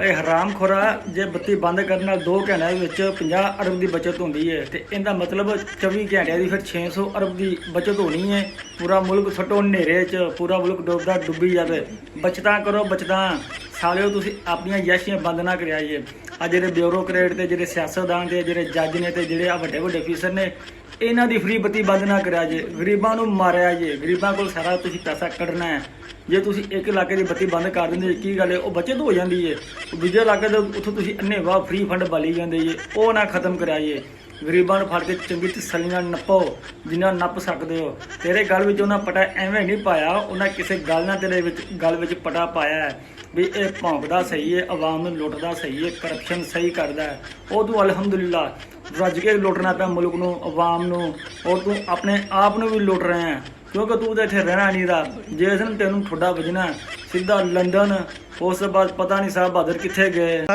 ਇਹ ਹਰਾਮਖੋਰਾ ਜੇ ਬੱਤੀ ਬੰਦ ਕਰਨ ਨਾਲ 2 ਘੰਟਿਆਂ ਵਿੱਚ 50 ਅਰਬ ਦੀ ਬਚਤ ਹੁੰਦੀ ਹੈ ਤੇ ਇਹਦਾ ਮਤਲਬ 24 ਘੰਟਿਆਂ ਦੀ ਫਿਰ 600 ਅਰਬ ਦੀ ਬਚਤ ਹੋਣੀ ਹੈ। ਪੂਰਾ ਮੁਲਕ ਛੱਟੋ ਹਨੇਰੇ 'ਚ, ਪੂਰਾ ਮੁਲਕ ਡੁੱਬਦਾ ਡੁੱਬੀ ਜਾਵੇ। ਬਚਤਾਂ ਕਰੋ ਬਚਤਾਂ ਸਾਲਿਓ, ਤੁਸੀਂ ਆਪਣੀਆਂ ਯਾਸ਼ੀਆਂ ਬੰਦ ਨਾ ਕਰਿਆ ਜੇ। ਆ ਜਿਹੜੇ ਬਿਊਰੋਕਰੇਟ ਤੇ ਜਿਹੜੇ ਸਿਆਸਤਦਾਨ ਤੇ ਜਿਹੜੇ ਜੱਜ ਨੇ ਤੇ ਜਿਹੜੇ ਆ ਵੱਡੇ ਵੱਡੇ ਅਫੀਸਰ ਨੇ, ਇਹਨਾਂ ਦੀ ਫਰੀ ਬੱਤੀ ਬੰਦ ਨਾ ਕਰਿਆ ਜੇ। ਗਰੀਬਾਂ ਨੂੰ ਮਾਰਿਆ ਜੇ। ਗਰੀਬਾਂ ਕੋਲ ਸਾਰਾ ਤੁਸੀਂ ਪੈਸਾ ਕੱਢਣਾ ਹੈ। ਜੇ ਤੁਸੀਂ ਇੱਕ ਇਲਾਕੇ ਦੀ ਬੱਤੀ ਬੰਦ ਕਰ ਦਿੰਦੇ ਕੀ ਗੱਲ ਹੈ, ਉਹ ਬਚਤ ਹੋ ਜਾਂਦੀ ਹੈ। ਦੂਜੇ ਇਲਾਕੇ ਦੇ ਉੱਥੋਂ ਤੁਸੀਂ ਅੰਨ੍ਹੇਵਾਹ ਫਰੀ ਫੰਡ ਬਾਲੀ ਜਾਂਦੇ ਜੇ, ਉਹ ਨਾ ਖਤਮ ਕਰਾਈਏ। ਗਰੀਬਾਂ ਨੂੰ ਫੜ ਕੇ ਚੰਗੀ ਤਸੱਲੀ ਨਾਲ ਨੱਪੋ ਜਿੰਨਾ ਨੱਪ ਸਕਦੇ ਹੋ। ਤੇਰੇ ਗਲ ਵਿੱਚ ਉਹਨਾਂ ਪਟਾ ਐਵੇਂ ਨਹੀਂ ਪਾਇਆ, ਉਹਨਾਂ ਕਿਸੇ ਗੱਲ ਨਾਲ ਤੇਰੇ ਵਿੱਚ ਗਲ ਵਿੱਚ ਪਟਾ ਪਾਇਆ ਹੈ ਵੀ ਇਹ ਭੌਂਕਦਾ ਸਹੀ ਹੈ, ਆਵਾਮ ਨੂੰ ਲੁੱਟਦਾ ਸਹੀ ਹੈ, ਕਰਪਸ਼ਨ ਸਹੀ ਕਰਦਾ ਹੈ। ਉਹ ਤੂੰ ਅਲਹਮਦੁਲਿਲਾ ਰੱਜ ਕੇ ਲੁੱਟਣਾ ਪਿਆ ਮੁਲਕ ਨੂੰ, ਆਵਾਮ ਨੂੰ, ਔਰ ਤੂੰ ਆਪਣੇ ਆਪ ਨੂੰ ਵੀ ਲੁੱਟ ਰਿਹਾ ਹੈ ਕਿਉਂਕਿ ਤੂੰ ਤਾਂ ਇੱਥੇ ਰਹਿਣਾ ਨਹੀਂ ਦਾ। ਜਿਸ ਦਿਨ ਤੈਨੂੰ ਠੁੱਡਾ ਵੱਜਣਾ ਸਿੱਧਾ ਲੰਡਨ, ਉਸ ਤੋਂ ਬਾਅਦ ਪਤਾ ਨਹੀਂ ਸਾਹਿਬ ਬਹਾਦਰ ਕਿੱਥੇ ਗਏ।